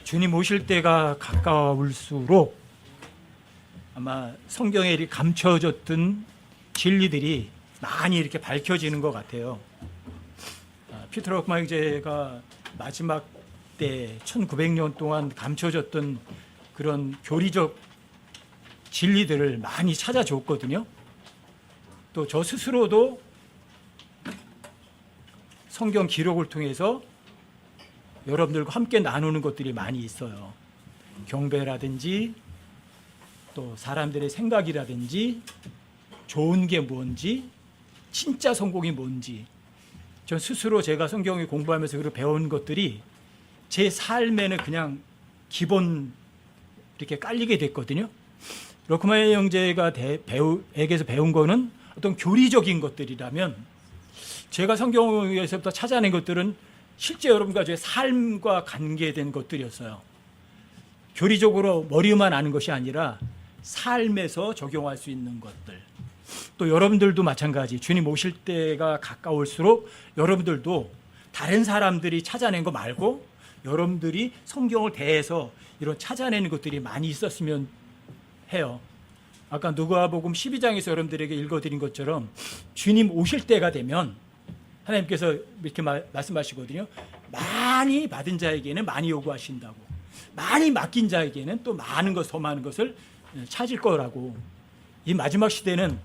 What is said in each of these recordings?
주님 오실 때가 가까울수록 아마 성경에 이렇게 감춰졌던 진리들이 많이 이렇게 밝혀지는 것 같아요. 피터 럭마 형제가 마지막 때 1900년 동안 감춰졌던 그런 교리적 진리들을 많이 찾아줬거든요. 또 저 스스로도 성경 기록을 통해서 여러분들과 함께 나누는 것들이 많이 있어요. 경배라든지 또 사람들의 생각이라든지 좋은 게 뭔지 진짜 성공이 뭔지 전 스스로 제가 성경을 공부하면서 그렇게 배운 것들이 제 삶에는 그냥 기본 이렇게 깔리게 됐거든요. 럭마의 형제가 에게서 배운 거는 어떤 교리적인 것들이라면 제가 성경에서부터 찾아낸 것들은 실제 여러분과 제 삶과 관계된 것들이었어요. 교리적으로 머리만 아는 것이 아니라 삶에서 적용할 수 있는 것들. 또 여러분들도 마찬가지. 주님 오실 때가 가까울수록 여러분들도 다른 사람들이 찾아낸 거 말고 여러분들이 성경을 대해서 이런 찾아내는 것들이 많이 있었으면 해요. 아까 누가복음 12장에서 여러분들에게 읽어드린 것처럼 주님 오실 때가 되면 하나님께서 이렇게 말씀하시거든요. 많이 받은 자에게는 많이 요구하신다고, 많이 맡긴 자에게는 또 많은 것, 더 많은 것을 찾을 거라고. 이 마지막 시대는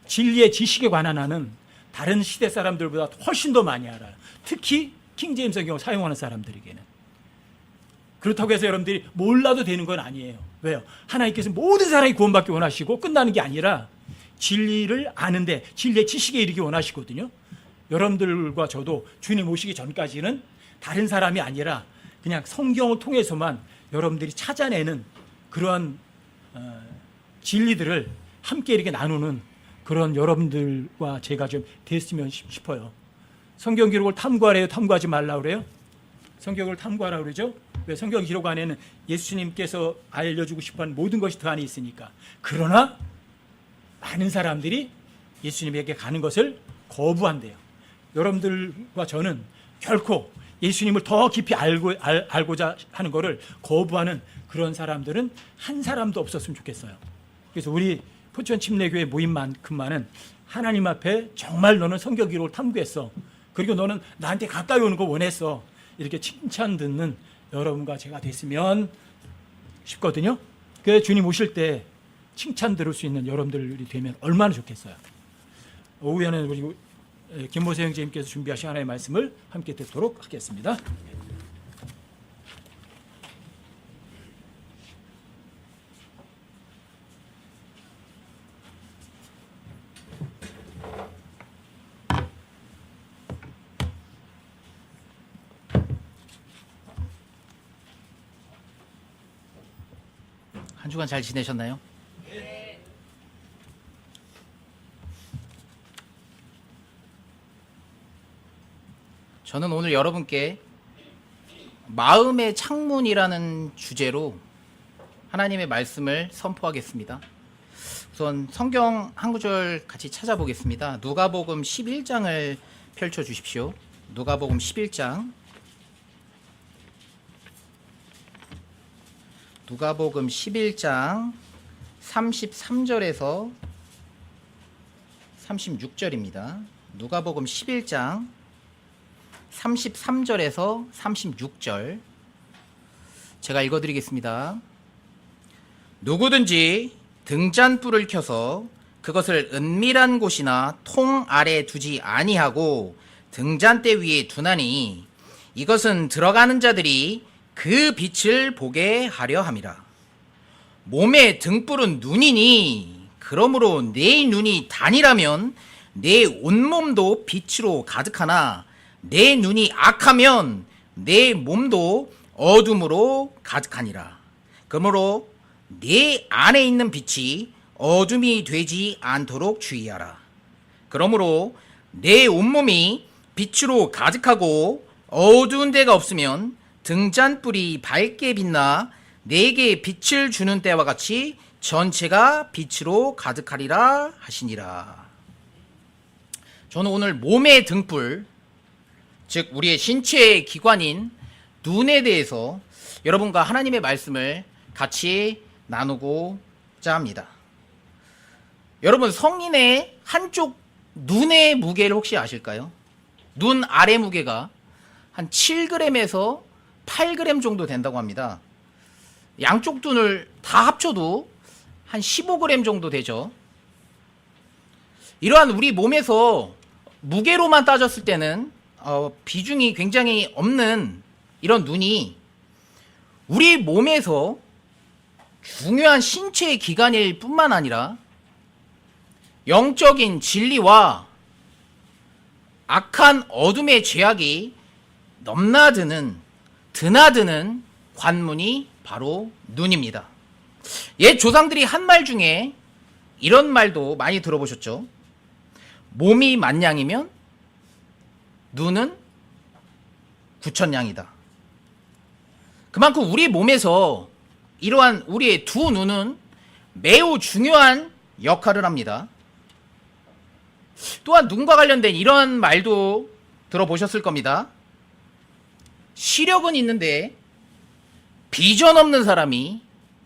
진리의 지식에 관한 한은 다른 시대 사람들보다 훨씬 더 많이 알아요. 특히 킹제임스 성경을 사용하는 사람들에게는. 그렇다고 해서 여러분들이 몰라도 되는 건 아니에요. 왜요? 하나님께서 모든 사람이 구원받기 원하시고 끝나는 게 아니라 진리를 아는데 진리의 지식에 이르기 원하시거든요. 여러분들과 저도 주님 오시기 전까지는 다른 사람이 아니라 그냥 성경을 통해서만 여러분들이 찾아내는 그러한 진리들을 함께 이렇게 나누는 그런 여러분들과 제가 좀 됐으면 싶어요. 성경 기록을 탐구하래요? 탐구하지 말라고 그래요? 성경을 탐구하라고 그러죠? 왜? 성경 기록 안에는 예수님께서 알려주고 싶어하는 모든 것이 그 안에 있으니까. 그러나 많은 사람들이 예수님에게 가는 것을 거부한대요. 여러분들과 저는 결코 예수님을 더 깊이 알고자 하는 것을 거부하는 그런 사람들은 한 사람도 없었으면 좋겠어요. 그래서 우리 포천 침례교회 모임만큼만은 하나님 앞에 정말 너는 성경 기록을 탐구했어. 그리고 너는 나한테 가까이 오는 거 원했어. 이렇게 칭찬 듣는 여러분과 제가 됐으면 싶거든요. 그래서 주님 오실 때 칭찬 들을 수 있는 여러분들이 되면 얼마나 좋겠어요. 오후에는 우리 김모세 형제님께서 준비하신 하나님의 말씀을 함께 듣도록 하겠습니다. 한 주간 잘 지내셨나요? 저는 오늘 여러분께 마음의 창문이라는 주제로 하나님의 말씀을 선포하겠습니다. 우선 성경 한 구절 같이 찾아보겠습니다. 누가복음 11장을 펼쳐 주십시오. 누가복음 11장. 누가복음 11장 33절에서 36절입니다. 누가복음 11장 33절에서 36절 제가 읽어드리겠습니다. 누구든지 등잔불을 켜서 그것을 은밀한 곳이나 통 아래 두지 아니하고 등잔대 위에 두나니 이것은 들어가는 자들이 그 빛을 보게 하려 함이라. 몸의 등불은 눈이니 그러므로 내 눈이 단이라면 내 온몸도 빛으로 가득하나 내 눈이 악하면 내 몸도 어둠으로 가득하니라. 그러므로 내 안에 있는 빛이 어둠이 되지 않도록 주의하라. 그러므로 내 온몸이 빛으로 가득하고 어두운 데가 없으면 등잔불이 밝게 빛나 내게 빛을 주는 때와 같이 전체가 빛으로 가득하리라 하시니라. 저는 오늘 몸의 등불, 즉 우리의 신체의 기관인 눈에 대해서 여러분과 하나님의 말씀을 같이 나누고자 합니다. 여러분, 성인의 한쪽 눈의 무게를 혹시 아실까요? 눈 아래 무게가 한 7g에서 8g 정도 된다고 합니다. 양쪽 눈을 다 합쳐도 한 15g 정도 되죠. 이러한 우리 몸에서 무게로만 따졌을 때는 비중이 굉장히 없는 이런 눈이 우리 몸에서 중요한 신체의 기관일 뿐만 아니라 영적인 진리와 악한 어둠의 죄악이 드나드는 관문이 바로 눈입니다. 옛 조상들이 한 말 중에 이런 말도 많이 들어보셨죠? 몸이 만냥이면 눈은 9천냥이다. 그만큼 우리 몸에서 이러한 우리의 두 눈은 매우 중요한 역할을 합니다. 또한 눈과 관련된 이런 말도 들어보셨을 겁니다. 시력은 있는데 비전 없는 사람이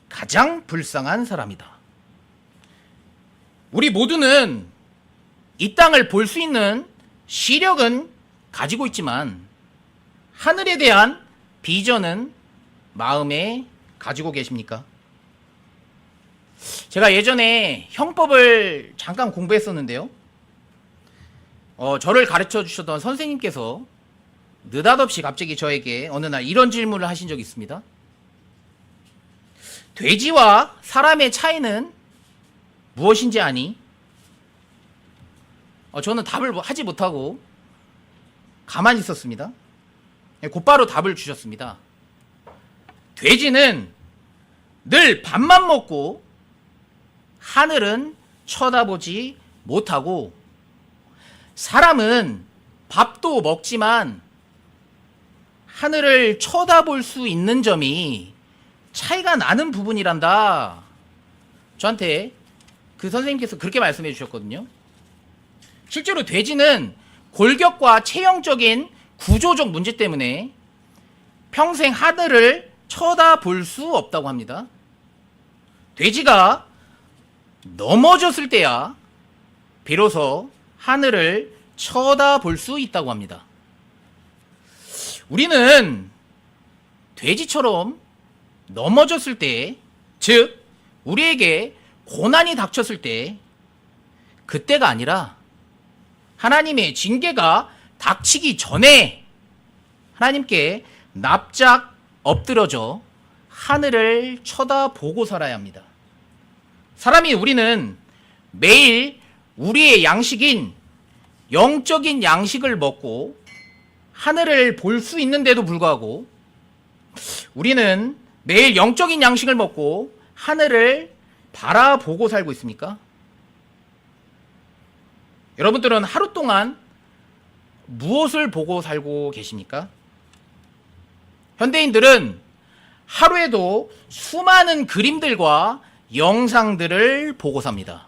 가장 불쌍한 사람이다. 우리 모두는 이 땅을 볼 수 있는 시력은 가지고 있지만 하늘에 대한 비전은 마음에 가지고 계십니까? 제가 예전에 형법을 잠깐 공부했었는데요. 저를 가르쳐 주셨던 선생님께서 느닷없이 갑자기 저에게 어느 날 이런 질문을 하신 적이 있습니다. 돼지와 사람의 차이는 무엇인지 아니? 저는 답을 하지 못하고 가만히 있었습니다. 곧바로 답을 주셨습니다. 돼지는 늘 밥만 먹고 하늘은 쳐다보지 못하고, 사람은 밥도 먹지만 하늘을 쳐다볼 수 있는 점이 차이가 나는 부분이란다. 저한테 그 선생님께서 그렇게 말씀해 주셨거든요. 실제로 돼지는 골격과 체형적인 구조적 문제 때문에 평생 하늘을 쳐다볼 수 없다고 합니다. 돼지가 넘어졌을 때야 비로소 하늘을 쳐다볼 수 있다고 합니다. 우리는 돼지처럼 넘어졌을 때, 즉 우리에게 고난이 닥쳤을 때, 그때가 아니라 하나님의 징계가 닥치기 전에 하나님께 납작 엎드러져 하늘을 쳐다보고 살아야 합니다. 우리는 매일 우리의 양식인 영적인 양식을 먹고 하늘을 볼 수 있는데도 불구하고 우리는 매일 영적인 양식을 먹고 하늘을 바라보고 살고 있습니까? 여러분들은 하루 동안 무엇을 보고 살고 계십니까? 현대인들은 하루에도 수많은 그림들과 영상들을 보고 삽니다.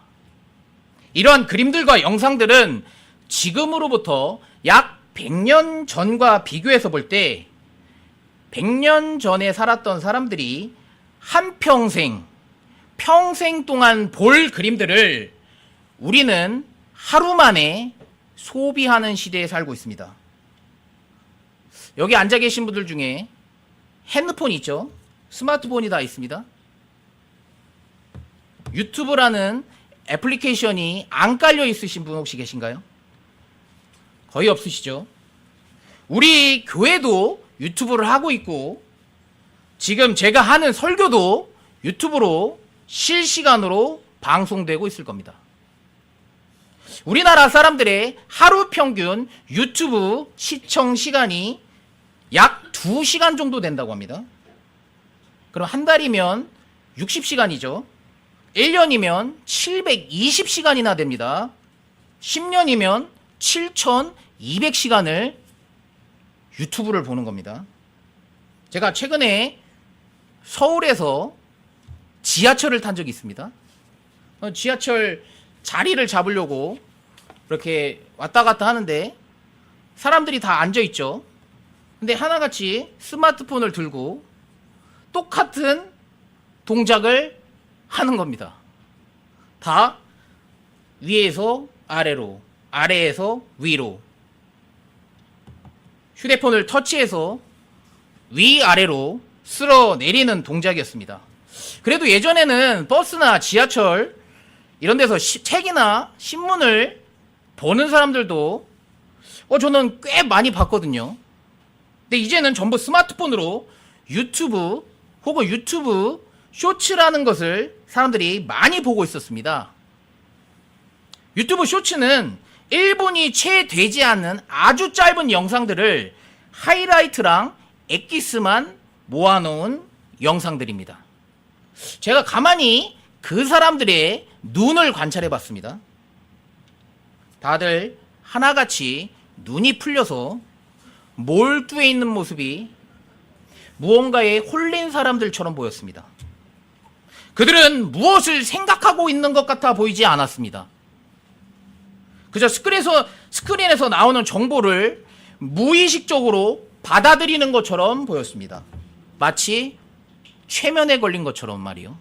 이러한 그림들과 영상들은 지금으로부터 약 100년 전과 비교해서 볼 때 100년 전에 살았던 사람들이 평생 동안 볼 그림들을 우리는 하루 만에 소비하는 시대에 살고 있습니다. 여기 앉아 계신 분들 중에 핸드폰이 있죠? 스마트폰이 다 있습니다. 유튜브라는 애플리케이션이 안 깔려 있으신 분 혹시 계신가요? 거의 없으시죠? 우리 교회도 유튜브를 하고 있고, 지금 제가 하는 설교도 유튜브로 실시간으로 방송되고 있을 겁니다. 우리나라 사람들의 하루 평균 유튜브 시청 시간이 약 2시간 정도 된다고 합니다. 그럼 한 달이면 60시간이죠. 1년이면 720시간이나 됩니다. 10년이면 7200시간을 유튜브를 보는 겁니다. 제가 최근에 서울에서 지하철을 탄 적이 있습니다. 지하철 자리를 잡으려고 이렇게 왔다 갔다 하는데 사람들이 다 앉아 있죠. 근데 하나같이 스마트폰을 들고 똑같은 동작을 하는 겁니다. 다 위에서 아래로, 아래에서 위로. 휴대폰을 터치해서 위아래로 쓸어 내리는 동작이었습니다. 그래도 예전에는 버스나 지하철 이런 데서 책이나 신문을 보는 사람들도 저는 꽤 많이 봤거든요. 근데 이제는 전부 스마트폰으로 유튜브 혹은 유튜브 쇼츠라는 것을 사람들이 많이 보고 있었습니다. 유튜브 쇼츠는 1분이 채 되지 않는 아주 짧은 영상들을 하이라이트랑 엑기스만 모아놓은 영상들입니다. 제가 가만히 그 사람들의 눈을 관찰해 봤습니다. 다들 하나같이 눈이 풀려서 몰두해 있는 모습이 무언가에 홀린 사람들처럼 보였습니다. 그들은 무엇을 생각하고 있는 것 같아 보이지 않았습니다. 그저 스크린에서 나오는 정보를 무의식적으로 받아들이는 것처럼 보였습니다. 마치 최면에 걸린 것처럼 말이요.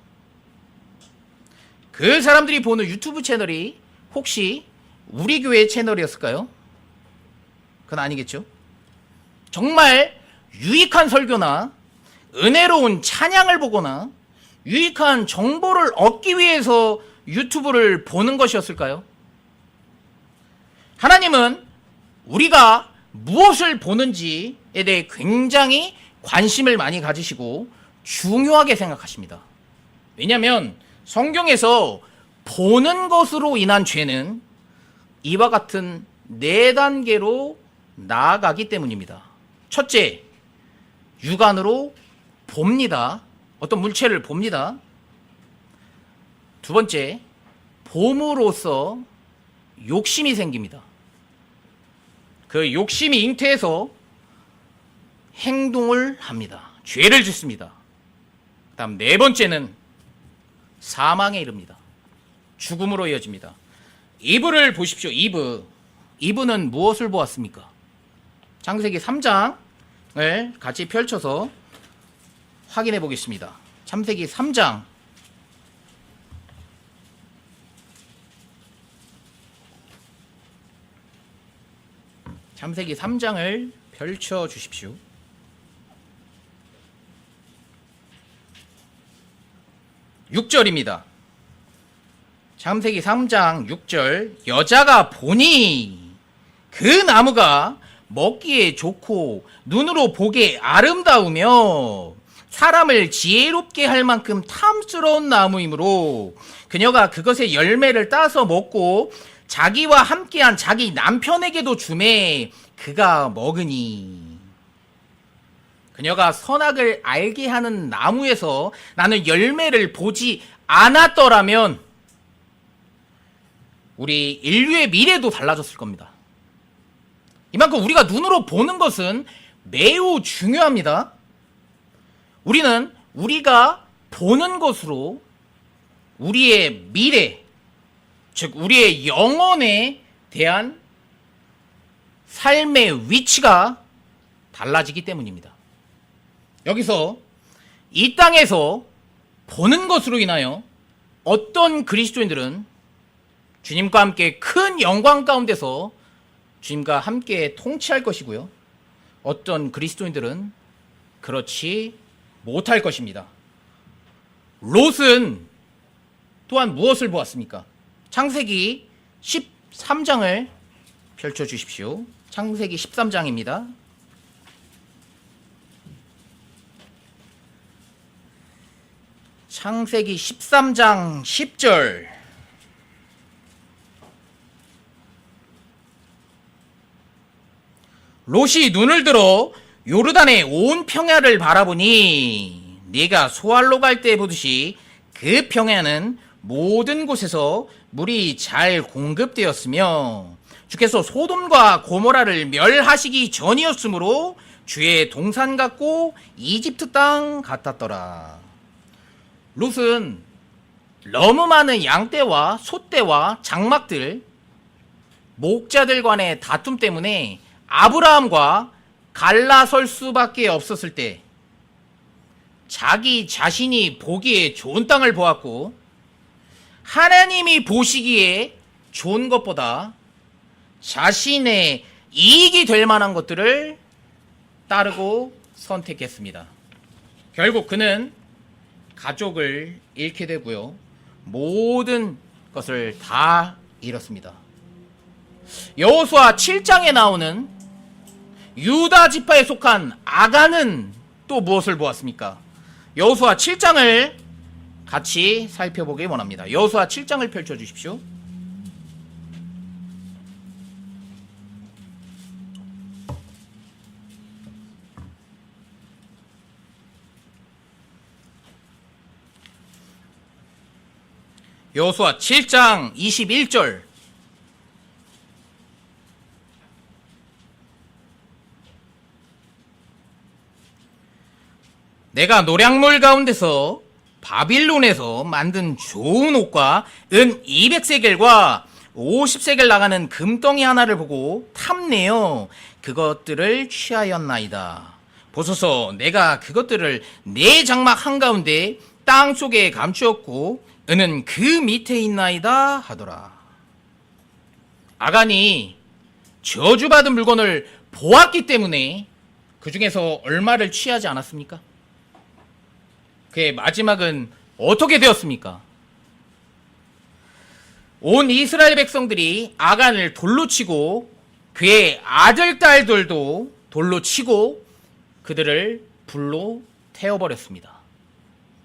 그 사람들이 보는 유튜브 채널이 혹시 우리 교회 채널이었을까요? 그건 아니겠죠. 정말 유익한 설교나 은혜로운 찬양을 보거나 유익한 정보를 얻기 위해서 유튜브를 보는 것이었을까요? 하나님은 우리가 무엇을 보는지에 대해 굉장히 관심을 많이 가지시고 중요하게 생각하십니다. 왜냐하면 성경에서 보는 것으로 인한 죄는 이와 같은 4단계로 나아가기 때문입니다. 첫째, 육안으로 봅니다. 어떤 물체를 봅니다. 두 번째, 봄으로써 욕심이 생깁니다. 그 욕심이 잉태해서 행동을 합니다. 죄를 짓습니다. 그 다음 4번째는 사망에 이릅니다. 죽음으로 이어집니다. 이브를 보십시오. 이브는 무엇을 보았습니까? 창세기 3장을 같이 펼쳐서 확인해 보겠습니다. 창세기 3장 창세기 3장을 펼쳐 주십시오. 6절입니다. 창세기 3장 6절 여자가 보니 그 나무가 먹기에 좋고 눈으로 보기에 아름다우며 사람을 지혜롭게 할 만큼 탐스러운 나무이므로 그녀가 그것의 열매를 따서 먹고 자기와 함께한 자기 남편에게도 주매 그가 먹으니 그녀가 선악을 알게 하는 나무에서 나는 열매를 보지 않았더라면 우리 인류의 미래도 달라졌을 겁니다. 이만큼 우리가 눈으로 보는 것은 매우 중요합니다. 우리는 우리가 보는 것으로 우리의 미래, 즉 우리의 영혼에 대한 삶의 위치가 달라지기 때문입니다. 여기서 이 땅에서 보는 것으로 인하여 어떤 그리스도인들은 주님과 함께 큰 영광 가운데서 주님과 함께 통치할 것이고요. 어떤 그리스도인들은 그렇지 못할 것입니다. 롯은 또한 무엇을 보았습니까? 창세기 13장을 펼쳐주십시오. 창세기 13장입니다. 창세기 13장 10절 롯이 눈을 들어 요르단의 온 평야를 바라보니 네가 소알로 갈 때 보듯이 그 평야는 모든 곳에서 물이 잘 공급되었으며 주께서 소돔과 고모라를 멸하시기 전이었으므로 주의 동산 같고 이집트 땅 같았더라. 롯은 너무 많은 양떼와 소떼와 장막들, 목자들 간의 다툼 때문에 아브라함과 갈라설 수밖에 없었을 때 자기 자신이 보기에 좋은 땅을 보았고 하나님이 보시기에 좋은 것보다 자신의 이익이 될 만한 것들을 따르고 선택했습니다. 결국 그는 가족을 잃게 되고요. 모든 것을 다 잃었습니다. 여호수아 7장에 나오는 유다 지파에 속한 아간은 또 무엇을 보았습니까? 여호수아 7장을 같이 살펴보기 원합니다. 여호수아 7장을 펼쳐주십시오. 여호수아 7장 21절. 내가 노략물 가운데서 바빌론에서 만든 좋은 옷과 은 200세겔과 50세겔 나가는 금덩이 하나를 보고 탐내어 그것들을 취하였나이다. 보소서, 내가 그것들을 내 장막 한가운데 땅 속에 감추었고 은은 그 밑에 있나이다 하더라. 아간이 저주받은 물건을 보았기 때문에 그 중에서 얼마를 취하지 않았습니까? 그의 마지막은 어떻게 되었습니까? 온 이스라엘 백성들이 아간을 돌로 치고 그의 아들, 딸들도 돌로 치고 그들을 불로 태워버렸습니다.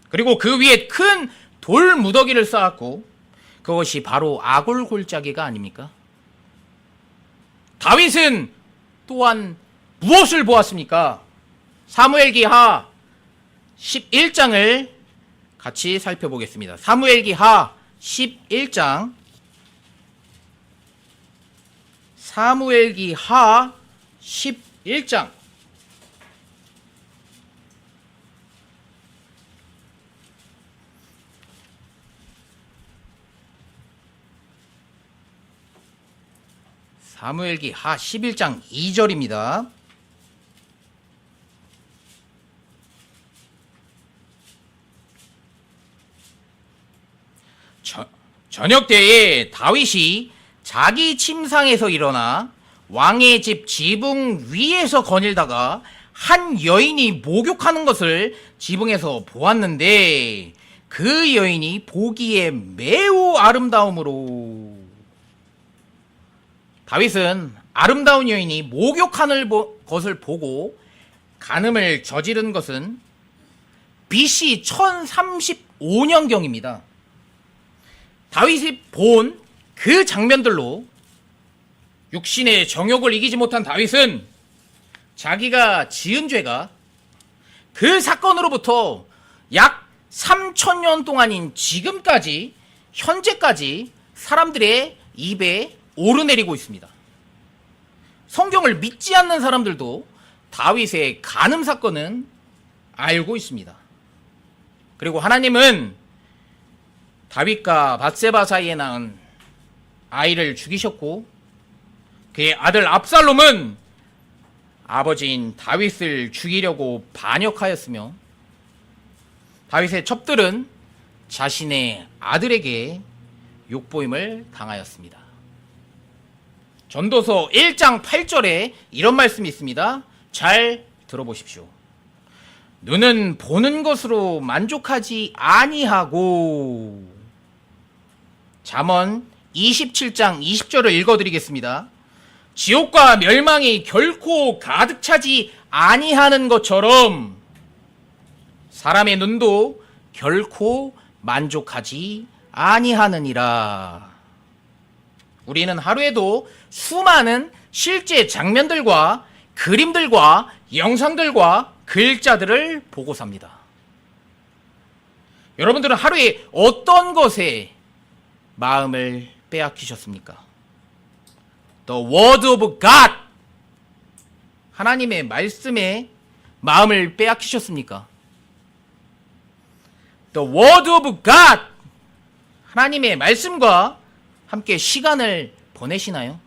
그리고 그 위에 큰 돌 무더기를 쌓았고 그것이 바로 아골 골짜기가 아닙니까? 다윗은 또한 무엇을 보았습니까? 사무엘기하 11장을 같이 살펴보겠습니다. 사무엘기하 11장. 사무엘기하 11장. 사무엘기하 11장 2절입니다. 저녁 때에 다윗이 자기 침상에서 일어나 왕의 집 지붕 위에서 거닐다가 한 여인이 목욕하는 것을 지붕에서 보았는데 그 여인이 보기에 매우 아름다움으로. 다윗은 아름다운 여인이 목욕하는 것을 보고 간음을 저지른 것은 BC 1035년경입니다. 다윗이 본 그 장면들로 육신의 정욕을 이기지 못한 다윗은 자기가 지은 죄가 그 사건으로부터 약 3000년 동안인 지금까지, 현재까지 사람들의 입에 오르내리고 있습니다. 성경을 믿지 않는 사람들도 다윗의 간음 사건은 알고 있습니다. 그리고 하나님은 다윗과 밧세바 사이에 낳은 아이를 죽이셨고 그의 아들 압살롬은 아버지인 다윗을 죽이려고 반역하였으며 다윗의 첩들은 자신의 아들에게 욕보임을 당하였습니다. 전도서 1장 8절에 이런 말씀이 있습니다. 잘 들어보십시오. 눈은 보는 것으로 만족하지 아니하고. 잠언 27장 20절을 읽어드리겠습니다. 지옥과 멸망이 결코 가득 차지 아니하는 것처럼 사람의 눈도 결코 만족하지 아니하느니라. 우리는 하루에도 수많은 실제 장면들과 그림들과 영상들과 글자들을 보고 삽니다. 여러분들은 하루에 어떤 것에 마음을 빼앗기셨습니까? The Word of God, 하나님의 말씀에 마음을 빼앗기셨습니까? The Word of God, 하나님의 말씀과 함께 시간을 보내시나요?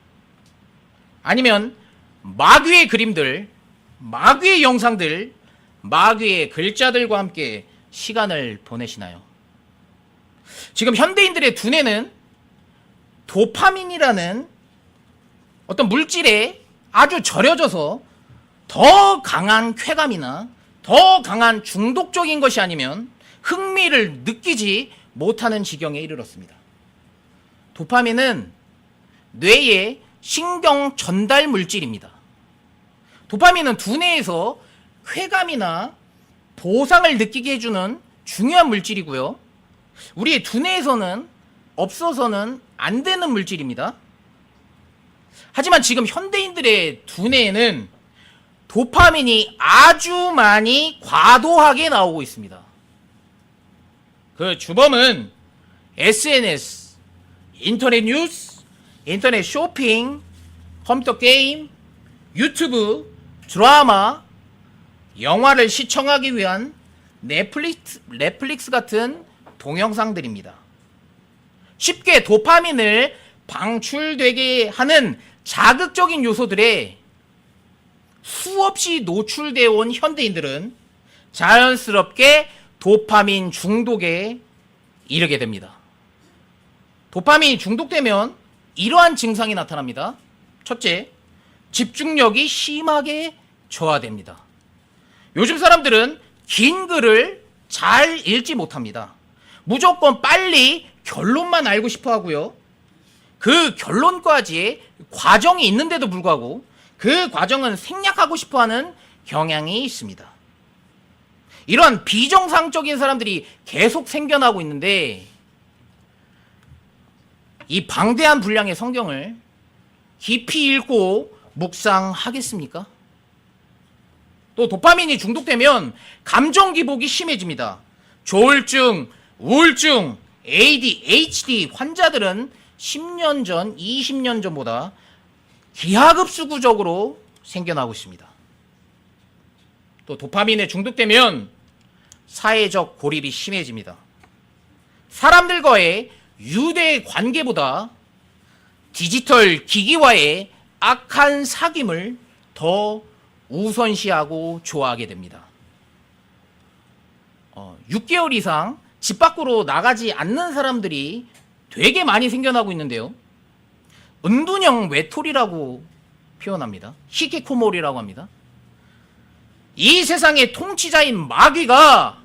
아니면 마귀의 그림들, 마귀의 영상들, 마귀의 글자들과 함께 시간을 보내시나요? 지금 현대인들의 두뇌는 도파민이라는 어떤 물질에 아주 절여져서 더 강한 쾌감이나 더 강한 중독적인 것이 아니면 흥미를 느끼지 못하는 지경에 이르렀습니다. 도파민은 뇌의 신경 전달 물질입니다. 도파민은 두뇌에서 쾌감이나 보상을 느끼게 해주는 중요한 물질이고요. 우리의 두뇌에서는 없어서는 안 되는 물질입니다. 하지만 지금 현대인들의 두뇌에는 도파민이 아주 많이 과도하게 나오고 있습니다. 그 주범은 SNS, 인터넷 뉴스, 인터넷 쇼핑, 컴퓨터 게임, 유튜브, 드라마, 영화를 시청하기 위한 넷플릭스 같은 동영상들입니다. 쉽게 도파민을 방출되게 하는 자극적인 요소들에 수없이 노출되어 온 현대인들은 자연스럽게 도파민 중독에 이르게 됩니다. 도파민이 중독되면 이러한 증상이 나타납니다. 첫째, 집중력이 심하게 저하됩니다. 요즘 사람들은 긴 글을 잘 읽지 못합니다. 무조건 빨리 결론만 알고 싶어 하고요. 그 결론까지의 과정이 있는데도 불구하고 그 과정은 생략하고 싶어 하는 경향이 있습니다. 이러한 비정상적인 사람들이 계속 생겨나고 있는데 이 방대한 분량의 성경을 깊이 읽고 묵상하겠습니까? 또 도파민이 중독되면 감정 기복이 심해집니다. 조울증, 우울증, ADHD 환자들은 10년 전, 20년 전보다 기하급수적으로 생겨나고 있습니다. 또 도파민에 중독되면 사회적 고립이 심해집니다. 사람들과의 유대 관계보다 디지털 기기와의 악한 사귐을 더 우선시하고 좋아하게 됩니다. 6개월 이상 집 밖으로 나가지 않는 사람들이 되게 많이 생겨나고 있는데요. 은둔형 외톨이라고 표현합니다. 히키코모리라고 합니다. 이 세상의 통치자인 마귀가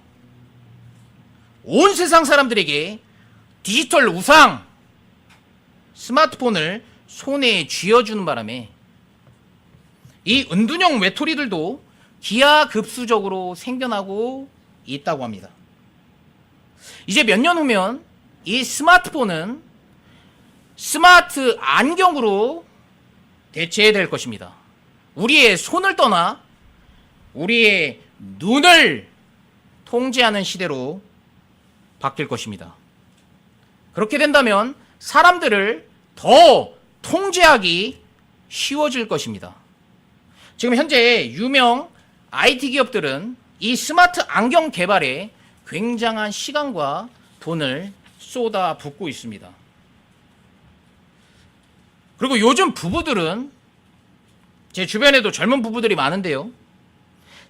온 세상 사람들에게 디지털 우상, 스마트폰을 손에 쥐어주는 바람에 이 은둔형 외톨이들도 기하급수적으로 생겨나고 있다고 합니다. 이제 몇 년 후면 이 스마트폰은 스마트 안경으로 대체될 것입니다. 우리의 손을 떠나 우리의 눈을 통제하는 시대로 바뀔 것입니다. 그렇게 된다면 사람들을 더 통제하기 쉬워질 것입니다. 지금 현재 유명 IT 기업들은 이 스마트 안경 개발에 굉장한 시간과 돈을 쏟아붓고 있습니다. 그리고 요즘 부부들은 제 주변에도 젊은 부부들이 많은데요.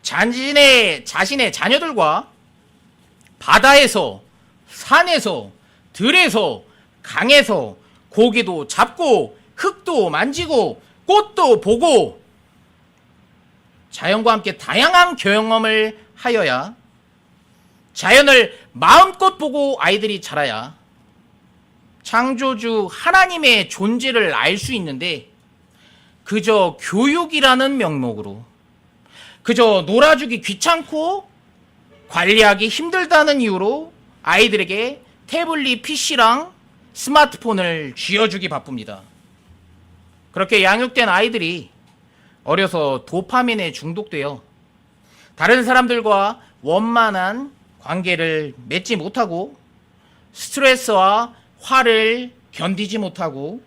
자신의 자녀들과 바다에서, 산에서, 들에서, 강에서 고기도 잡고 흙도 만지고 꽃도 보고 자연과 함께 다양한 경험을 하여야 자연을 마음껏 보고 아이들이 자라야 창조주 하나님의 존재를 알 수 있는데 그저 교육이라는 명목으로 그저 놀아주기 귀찮고 관리하기 힘들다는 이유로 아이들에게 태블릿 PC랑 스마트폰을 쥐어주기 바쁩니다. 그렇게 양육된 아이들이 어려서 도파민에 중독되어 다른 사람들과 원만한 관계를 맺지 못하고 스트레스와 화를 견디지 못하고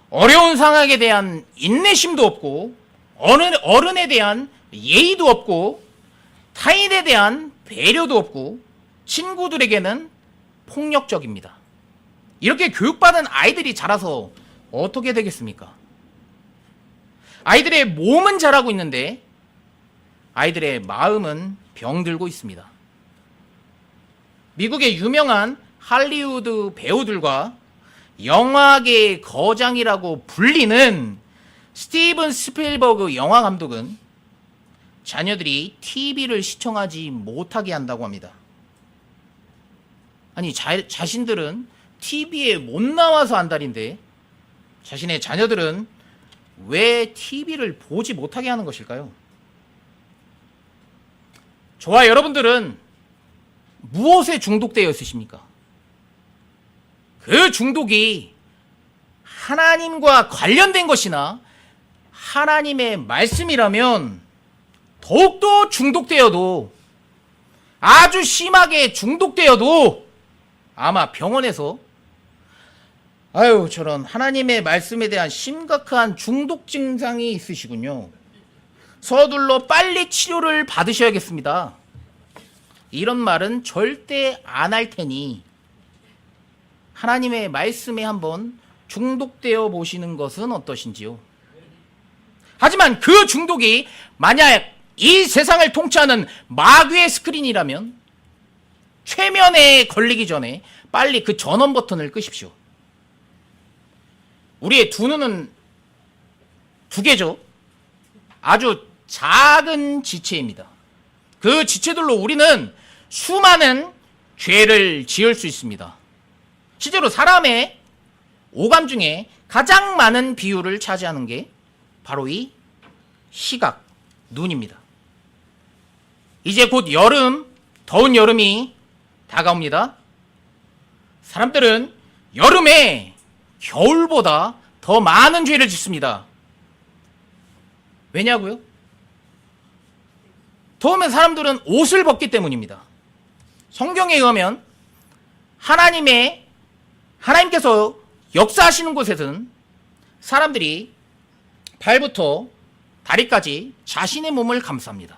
어려운 상황에 대한 인내심도 없고 어른에 대한 예의도 없고 타인에 대한 배려도 없고 친구들에게는 폭력적입니다. 이렇게 교육받은 아이들이 자라서 어떻게 되겠습니까? 아이들의 몸은 자라고 있는데 아이들의 마음은 병들고 있습니다. 미국의 유명한 할리우드 배우들과 영화계의 거장이라고 불리는 스티븐 스필버그 영화 감독은 자녀들이 TV를 시청하지 못하게 한다고 합니다. 아니, 자신들은 TV에 못 나와서 안달인데 자신의 자녀들은 왜 TV를 보지 못하게 하는 것일까요? 저와 여러분들은 무엇에 중독되어 있으십니까? 그 중독이 하나님과 관련된 것이나 하나님의 말씀이라면 더욱더 중독되어도, 아주 심하게 중독되어도 아마 병원에서 아유, 저런 하나님의 말씀에 대한 심각한 중독 증상이 있으시군요, 서둘러 빨리 치료를 받으셔야겠습니다, 이런 말은 절대 안 할 테니 하나님의 말씀에 한번 중독되어 보시는 것은 어떠신지요? 하지만 그 중독이 만약 이 세상을 통치하는 마귀의 스크린이라면 최면에 걸리기 전에 빨리 그 전원 버튼을 끄십시오. 우리의 두 눈은 두 개죠. 아주 작은 지체입니다. 그 지체들로 우리는 수많은 죄를 지을 수 있습니다. 실제로 사람의 오감 중에 가장 많은 비율을 차지하는 게 바로 이 시각, 눈입니다. 이제 곧 여름, 더운 여름이 다가옵니다. 사람들은 여름에 겨울보다 더 많은 죄를 짓습니다. 왜냐고요? 더우면 사람들은 옷을 벗기 때문입니다. 성경에 의하면 하나님께서 역사하시는 곳에서는 사람들이 발부터 다리까지 자신의 몸을 감쌉니다.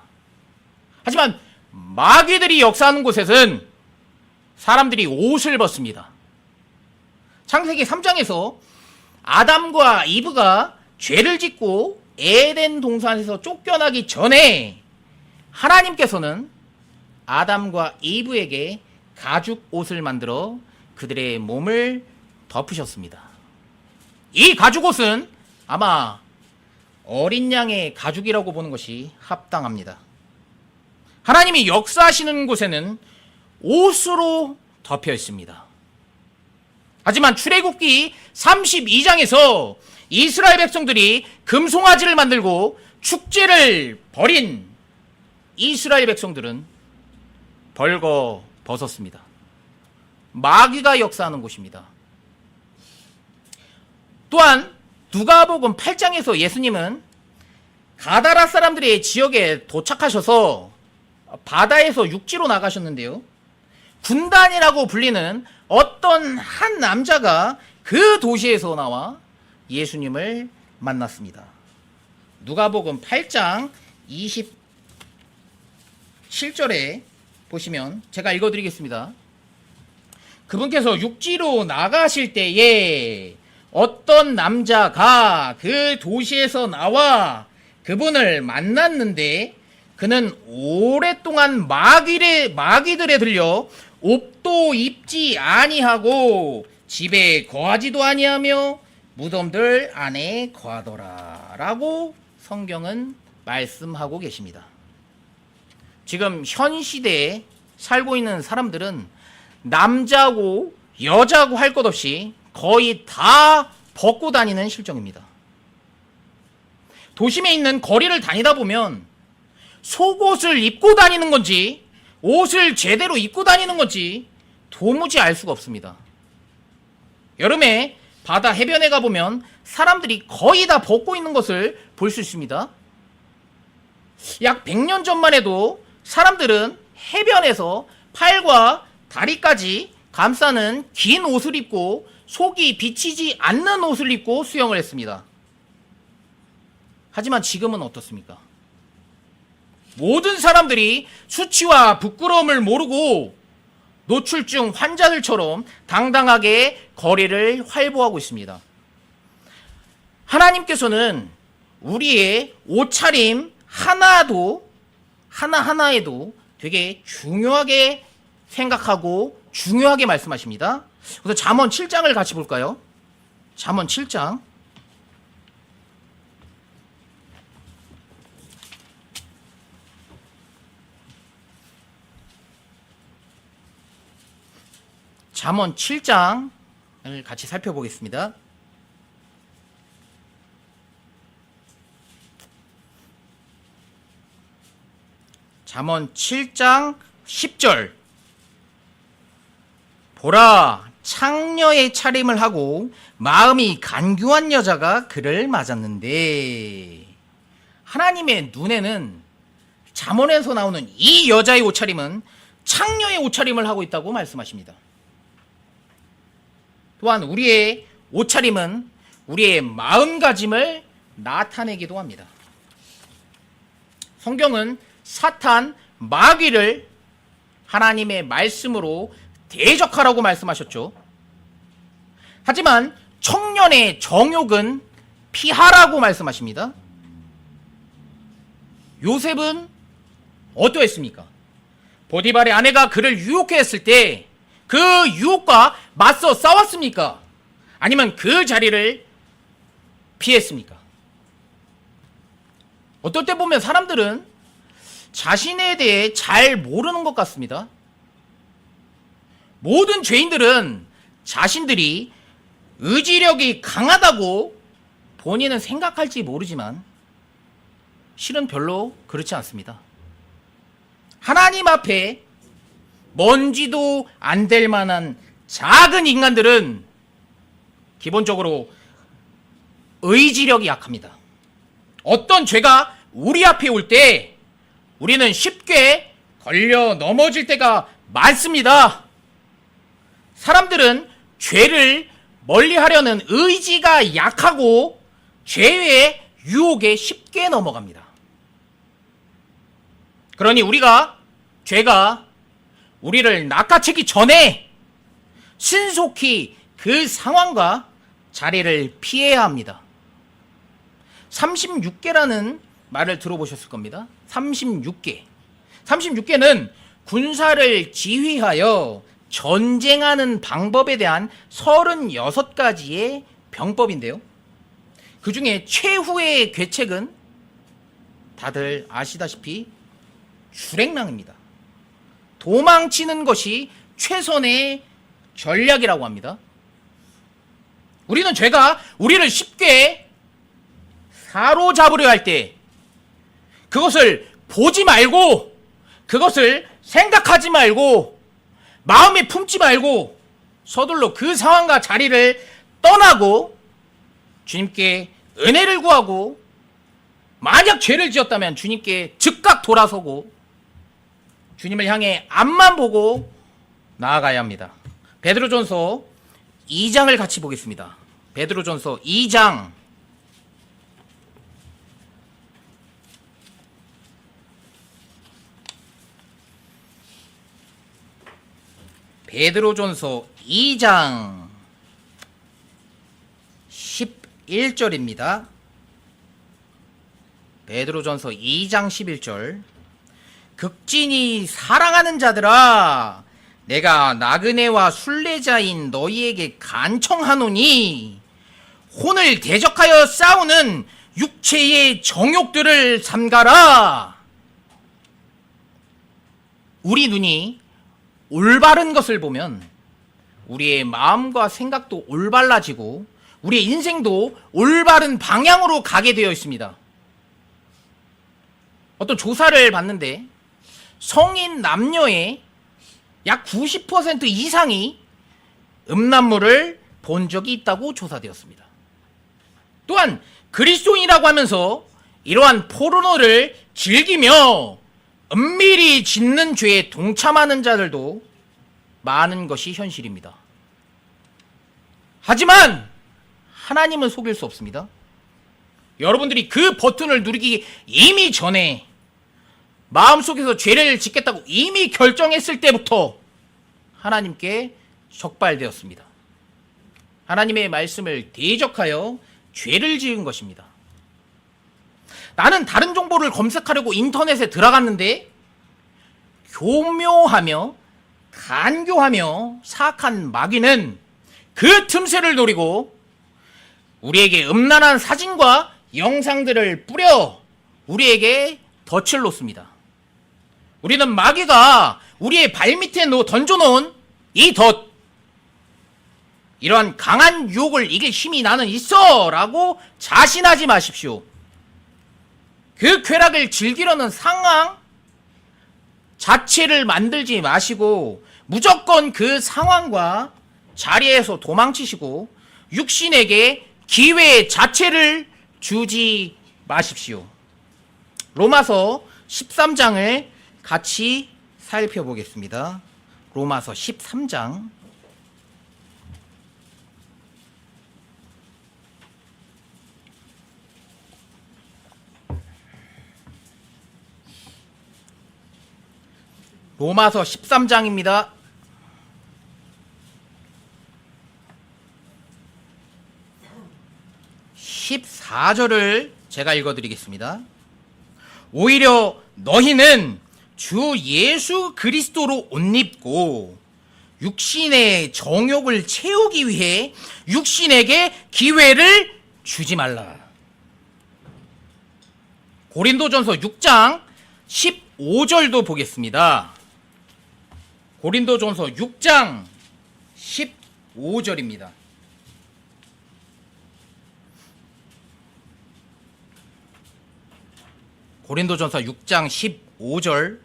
하지만 마귀들이 역사하는 곳에서는 사람들이 옷을 벗습니다. 창세기 3장에서 아담과 이브가 죄를 짓고 에덴 동산에서 쫓겨나기 전에 하나님께서는 아담과 이브에게 가죽 옷을 만들어 그들의 몸을 덮으셨습니다. 이 가죽 옷은 아마 어린 양의 가죽이라고 보는 것이 합당합니다. 하나님이 역사하시는 곳에는 옷으로 덮여 있습니다. 하지만 출애굽기 32장에서 이스라엘 백성들이 금송아지를 만들고 축제를 벌인 이스라엘 백성들은 벌거 벗었습니다. 마귀가 역사하는 곳입니다. 또한 누가복음 8장에서 예수님은 가다라 사람들의 지역에 도착하셔서 바다에서 육지로 나가셨는데요, 군단이라고 불리는 어떤 한 남자가 그 도시에서 나와 예수님을 만났습니다. 누가복음 8장 27절에 보시면 제가 읽어드리겠습니다. 그분께서 육지로 나가실 때에 어떤 남자가 그 도시에서 나와 그분을 만났는데 그는 오랫동안 마귀들에 들려 옷도 입지 아니하고 집에 거하지도 아니하며 무덤들 안에 거하더라 라고 성경은 말씀하고 계십니다. 지금 현 시대에 살고 있는 사람들은 남자고 여자고 할 것 없이 거의 다 벗고 다니는 실정입니다. 도심에 있는 거리를 다니다 보면 속옷을 입고 다니는 건지 옷을 제대로 입고 다니는 건지 도무지 알 수가 없습니다. 여름에 바다 해변에 가보면 사람들이 거의 다 벗고 있는 것을 볼 수 있습니다. 약 100년 전만 해도 사람들은 해변에서 팔과 다리까지 감싸는 긴 옷을 입고 속이 비치지 않는 옷을 입고 수영을 했습니다. 하지만 지금은 어떻습니까? 모든 사람들이 수치와 부끄러움을 모르고 노출증 환자들처럼 당당하게 거리를 활보하고 있습니다. 하나님께서는 우리의 옷차림 하나도 하나하나에도 되게 중요하게 생각하고 중요하게 말씀하십니다. 그래서 잠언 7장을 같이 볼까요? 잠언 7장. 잠언 7장을 같이 살펴보겠습니다. 잠언 7장 10절. 보라, 창녀의 차림을 하고 마음이 간교한 여자가 그를 맞았는데, 하나님의 눈에는 잠언에서 나오는 이 여자의 옷차림은 창녀의 옷차림을 하고 있다고 말씀하십니다. 또한 우리의 옷차림은 우리의 마음가짐을 나타내기도 합니다. 성경은 사탄, 마귀를 하나님의 말씀으로 대적하라고 말씀하셨죠. 하지만 청년의 정욕은 피하라고 말씀하십니다. 요셉은 어떠했습니까? 보디발의 아내가 그를 유혹해 했을 때 그 유혹과 맞서 싸웠습니까? 아니면 그 자리를 피했습니까? 어떨 때 보면 사람들은 자신에 대해 잘 모르는 것 같습니다. 모든 죄인들은 자신들이 의지력이 강하다고 본인은 생각할지 모르지만 실은 별로 그렇지 않습니다. 하나님 앞에 먼지도 안 될 만한 작은 인간들은 기본적으로 의지력이 약합니다. 어떤 죄가 우리 앞에 올 때 우리는 쉽게 걸려 넘어질 때가 많습니다. 사람들은 죄를 멀리하려는 의지가 약하고 죄의 유혹에 쉽게 넘어갑니다. 그러니 우리가 죄가 우리를 낚아채기 전에 신속히 그 상황과 자리를 피해야 합니다. 36계라는 말을 들어보셨을 겁니다. 36계. 36계는 군사를 지휘하여 전쟁하는 방법에 대한 36가지의 병법인데요. 그 중에 최후의 괴책은 다들 아시다시피 주랭랑입니다. 도망치는 것이 최선의 전략이라고 합니다. 우리는 죄가 우리를 쉽게 사로잡으려 할 때 그것을 보지 말고, 그것을 생각하지 말고, 마음에 품지 말고 서둘러 그 상황과 자리를 떠나고 주님께 은혜를 구하고, 만약 죄를 지었다면 주님께 즉각 돌아서고 주님을 향해 앞만 보고 나아가야 합니다. 베드로전서 2장을 같이 보겠습니다. 베드로전서 2장. 베드로전서 2장 11절입니다. 베드로전서 2장 11절. 극진히 사랑하는 자들아, 내가 나그네와 순례자인 너희에게 간청하노니 혼을 대적하여 싸우는 육체의 정욕들을 삼가라. 우리 눈이 올바른 것을 보면 우리의 마음과 생각도 올바라지고 우리의 인생도 올바른 방향으로 가게 되어 있습니다. 어떤 조사를 봤는데 성인 남녀의 약 90% 이상이 음란물을 본 적이 있다고 조사되었습니다. 또한 그리스도인이라고 하면서 이러한 포르노를 즐기며 은밀히 짓는 죄에 동참하는 자들도 많은 것이 현실입니다. 하지만 하나님은 속일 수 없습니다. 여러분들이 그 버튼을 누르기 이미 전에 마음속에서 죄를 짓겠다고 이미 결정했을 때부터 하나님께 적발되었습니다. 하나님의 말씀을 대적하여 죄를 지은 것입니다. 나는 다른 정보를 검색하려고 인터넷에 들어갔는데 교묘하며 간교하며 사악한 마귀는 그 틈새를 노리고 우리에게 음란한 사진과 영상들을 뿌려 우리에게 덫을 놓습니다. 우리는 마귀가 우리의 발밑에 던져놓은 이 덫, 이러한 강한 유혹을 이길 힘이 나는 있어 라고 자신하지 마십시오. 그 쾌락을 즐기려는 상황 자체를 만들지 마시고 무조건 그 상황과 자리에서 도망치시고 육신에게 기회 자체를 주지 마십시오. 로마서 13장을 같이 살펴보겠습니다. 로마서 13장. 로마서 13장입니다. 14절을 제가 읽어드리겠습니다. 오히려 너희는 주 예수 그리스도로 옷 입고 육신의 정욕을 채우기 위해 육신에게 기회를 주지 말라. 고린도전서 6장 15절도 보겠습니다. 고린도전서 6장 15절입니다. 고린도전서 6장 15절.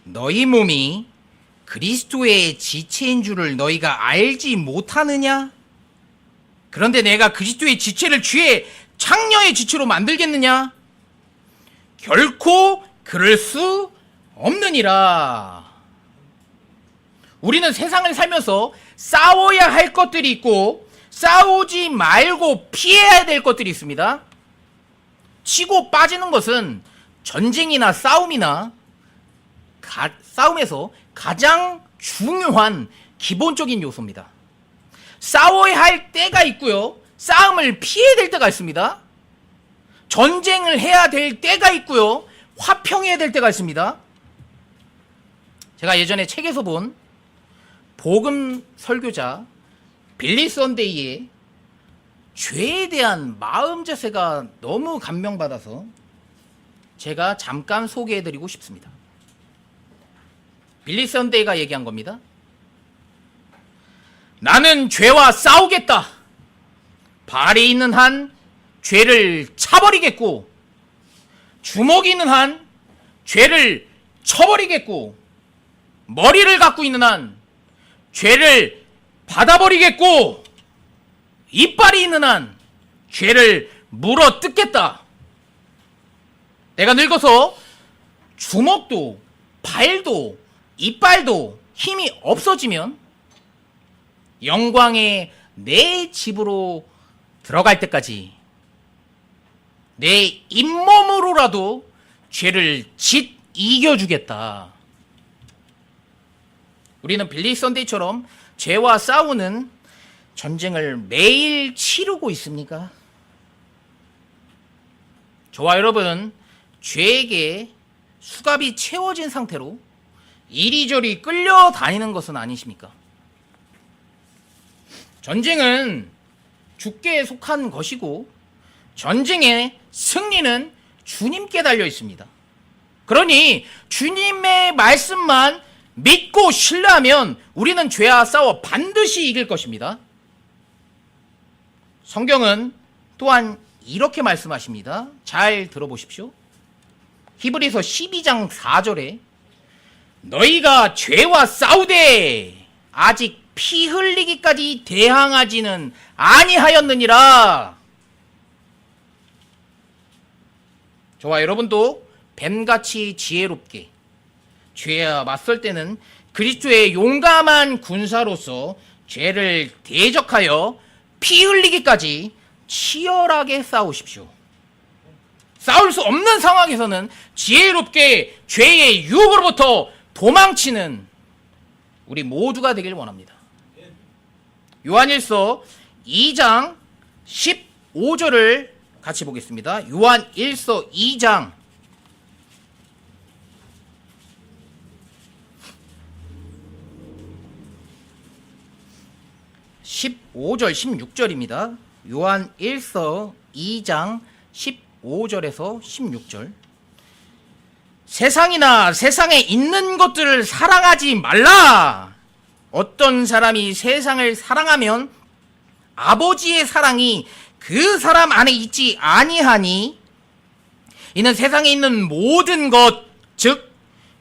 너희 몸이 그리스도의 지체인 줄을 너희가 알지 못하느냐? 그런데 내가 그리스도의 지체를 쥐에 창녀의 지체로 만들겠느냐? 결코 그럴 수 없느니라. 우리는 세상을 살면서 싸워야 할 것들이 있고 싸우지 말고 피해야 될 것들이 있습니다. 치고 빠지는 것은 전쟁이나 싸움에서 가장 중요한 기본적인 요소입니다. 싸워야 할 때가 있고요. 싸움을 피해야 될 때가 있습니다. 전쟁을 해야 될 때가 있고요. 화평해야 될 때가 있습니다. 제가 예전에 책에서 본 복음 설교자 빌리 선데이의 죄에 대한 마음 자세가 너무 감명받아서 제가 잠깐 소개해드리고 싶습니다. 빌리 선데이가 얘기한 겁니다. 나는 죄와 싸우겠다. 발이 있는 한 죄를 차버리겠고, 주먹이 있는 한 죄를 쳐버리겠고, 머리를 갖고 있는 한 죄를 받아버리겠고, 이빨이 있는 한 죄를 물어 뜯겠다. 내가 늙어서 주먹도 발도 이빨도 힘이 없어지면 영광의 내 집으로 들어갈 때까지 내 잇몸으로라도 죄를 짓 이겨주겠다. 우리는 빌리 선데이처럼 죄와 싸우는 전쟁을 매일 치르고 있습니까? 저와 여러분, 죄에게 수갑이 채워진 상태로 이리저리 끌려다니는 것은 아니십니까? 전쟁은 주께 속한 것이고 전쟁의 승리는 주님께 달려 있습니다. 그러니 주님의 말씀만 믿고 신뢰하면 우리는 죄와 싸워 반드시 이길 것입니다. 성경은 또한 이렇게 말씀하십니다. 잘 들어보십시오. 히브리서 12장 4절에 너희가 죄와 싸우되 아직 피 흘리기까지 대항하지는 아니하였느니라. 저와 여러분도 뱀같이 지혜롭게 죄와 맞설 때는 그리스도의 용감한 군사로서 죄를 대적하여 피 흘리기까지 치열하게 싸우십시오. 싸울 수 없는 상황에서는 지혜롭게 죄의 유혹으로부터 도망치는 우리 모두가 되길 원합니다. 요한일서 2장 15절을 같이 보겠습니다. 요한 1서 2장 15절 16절입니다. 요한 1서 2장 15절에서 16절. 세상이나 세상에 있는 것들을 사랑하지 말라. 어떤 사람이 세상을 사랑하면 아버지의 사랑이 그 사람 안에 있지 아니하니, 이는 세상에 있는 모든 것, 즉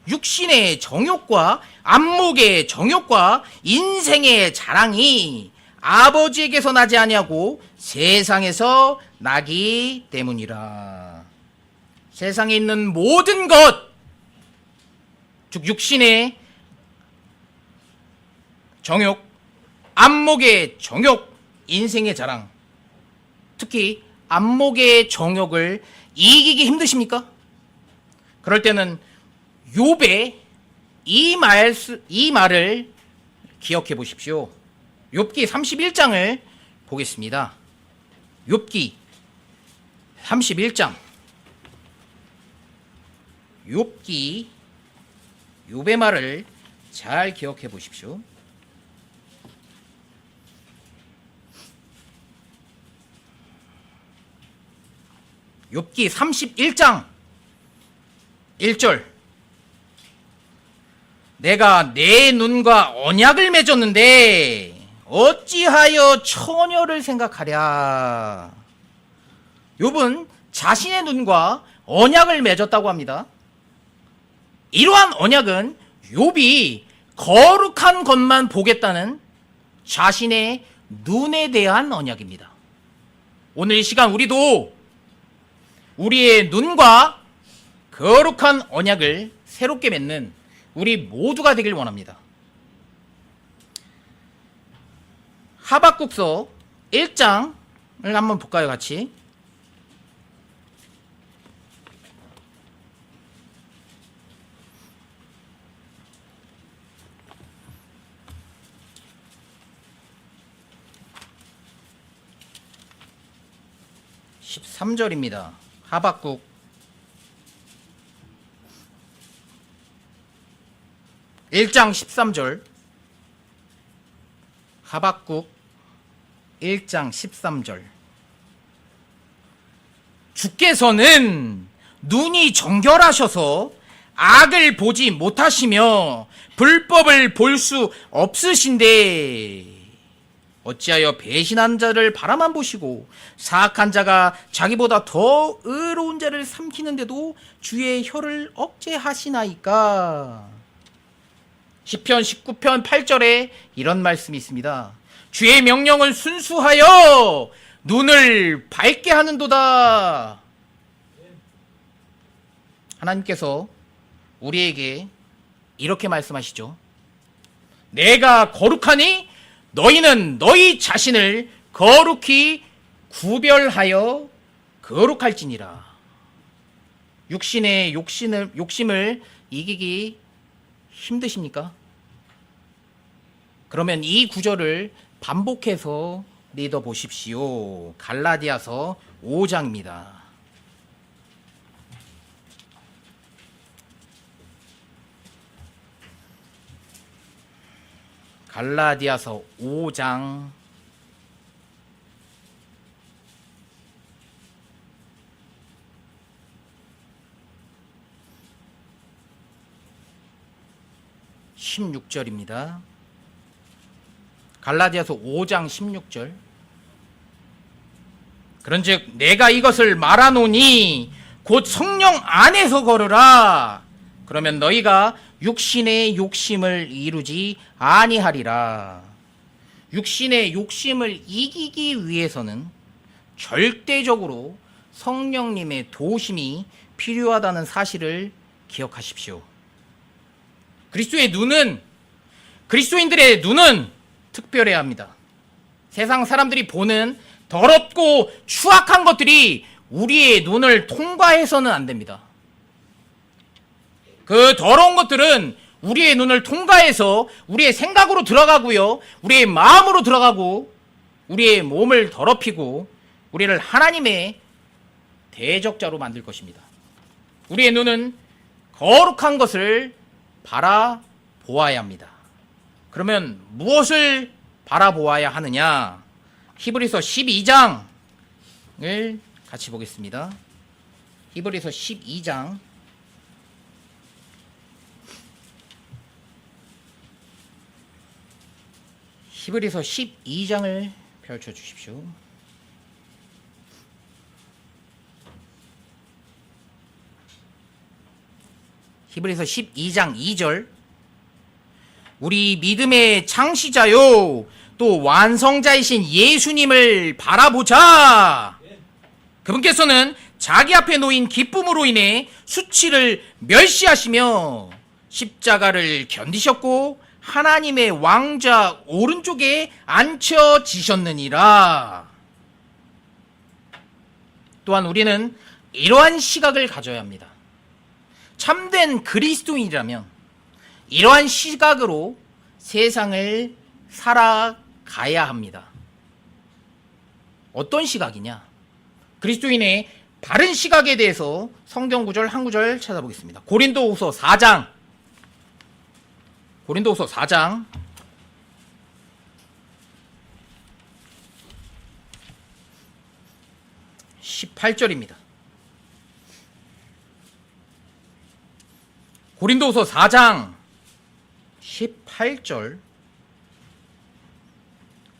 육신의 정욕과 안목의 정욕과 인생의 자랑이 아버지에게서 나지 아니하고 세상에서 나기 때문이라. 세상에 있는 모든 것, 즉 육신의 정욕, 안목의 정욕, 인생의 자랑, 특히 안목의 정욕을 이기기 힘드십니까? 그럴 때는 욥의 이 말을 기억해 보십시오. 욥기 31장을 보겠습니다. 욥기 31장. 욥의 말을 잘 기억해 보십시오. 욥기 31장 1절. 내가 내 눈과 언약을 맺었는데 어찌하여 처녀를 생각하랴. 욥은 자신의 눈과 언약을 맺었다고 합니다. 이러한 언약은 욥이 거룩한 것만 보겠다는 자신의 눈에 대한 언약입니다. 오늘 이 시간 우리도 우리의 눈과 거룩한 언약을 새롭게 맺는 우리 모두가 되길 원합니다. 하박국서 1장을 한번 볼까요, 같이? (13절입니다) 하박국 1장 13절. 하박국 1장 13절. 주께서는 눈이 정결하셔서 악을 보지 못하시며 불법을 볼 수 없으신데 어찌하여 배신한 자를 바라만 보시고 사악한 자가 자기보다 더 의로운 자를 삼키는데도 주의 혀를 억제하시나이까. 시편 19편 8절에 이런 말씀이 있습니다. 주의 명령은 순수하여 눈을 밝게 하는도다. 하나님께서 우리에게 이렇게 말씀하시죠. 내가 거룩하니 너희는 너희 자신을 거룩히 구별하여 거룩할지니라. 육신의 욕심을 이기기 힘드십니까? 그러면 이 구절을 반복해서 믿어 보십시오. 갈라디아서 5장입니다. 갈라디아서 5장 16절입니다. 갈라디아서 5장 16절. 그런즉 내가 이것을 말하노니 곧 성령 안에서 걸으라. 그러면 너희가 육신의 욕심을 이루지 아니하리라. 육신의 욕심을 이기기 위해서는 절대적으로 성령님의 도우심이 필요하다는 사실을 기억하십시오. 그리스도인들의 눈은 특별해야 합니다. 세상 사람들이 보는 더럽고 추악한 것들이 우리의 눈을 통과해서는 안 됩니다. 그 더러운 것들은 우리의 눈을 통과해서 우리의 생각으로 들어가고요, 우리의 마음으로 들어가고 우리의 몸을 더럽히고 우리를 하나님의 대적자로 만들 것입니다. 우리의 눈은 거룩한 것을 바라보아야 합니다. 그러면 무엇을 바라보아야 하느냐? 히브리서 12장을 같이 보겠습니다. 히브리서 12장 히브리서 12장을 펼쳐주십시오. 히브리서 12장 2절 우리 믿음의 창시자요 또 완성자이신 예수님을 바라보자. 그분께서는 자기 앞에 놓인 기쁨으로 인해 수치를 멸시하시며 십자가를 견디셨고 하나님의 왕좌 오른쪽에 앉혀지셨느니라. 또한 우리는 이러한 시각을 가져야 합니다. 참된 그리스도인이라면 이러한 시각으로 세상을 살아가야 합니다. 어떤 시각이냐? 그리스도인의 바른 시각에 대해서 성경 구절 한 구절 찾아보겠습니다. 고린도후서 4장 18절입니다. 고린도후서 4장 18절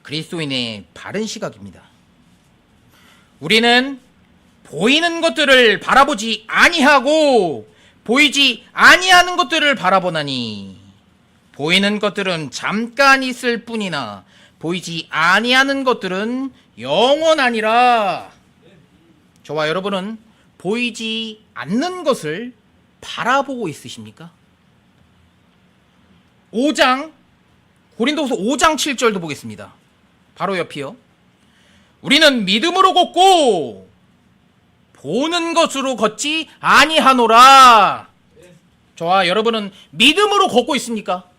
그리스도인의 바른 시각입니다. 우리는 보이는 것들을 바라보지 아니하고 보이지 아니하는 것들을 바라보나니 보이는 것들은 잠깐 있을 뿐이나 보이지 아니하는 것들은 영원하니라. 저와 여러분은 보이지 않는 것을 바라보고 있으십니까? 5장 고린도후서 5장 7절도 보겠습니다. 바로 옆이요. 우리는 믿음으로 걷고 보는 것으로 걷지 아니하노라. 저와 여러분은 믿음으로 걷고 있습니까?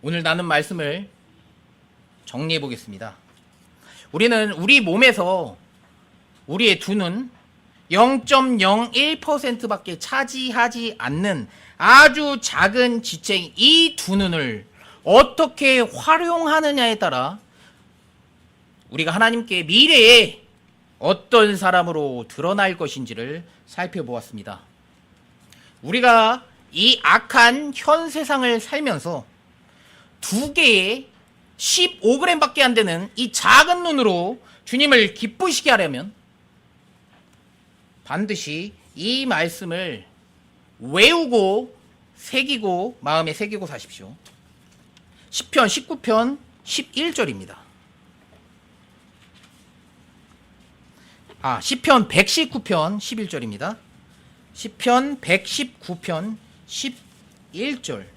오늘 나눈 말씀을 정리해 보겠습니다. 우리는 우리 몸에서 우리의 두 눈 0.01%밖에 차지하지 않는 아주 작은 지체인 이 두 눈을 어떻게 활용하느냐에 따라 우리가 하나님께 미래에 어떤 사람으로 드러날 것인지를 살펴보았습니다. 우리가 이 악한 현 세상을 살면서 두 개의 15g밖에 안 되는 이 작은 눈으로 주님을 기쁘시게 하려면 반드시 이 말씀을 외우고 새기고 마음에 새기고 사십시오. 시편 19편 11절입니다. 시편 119편 11절입니다. 시편 119편 11절.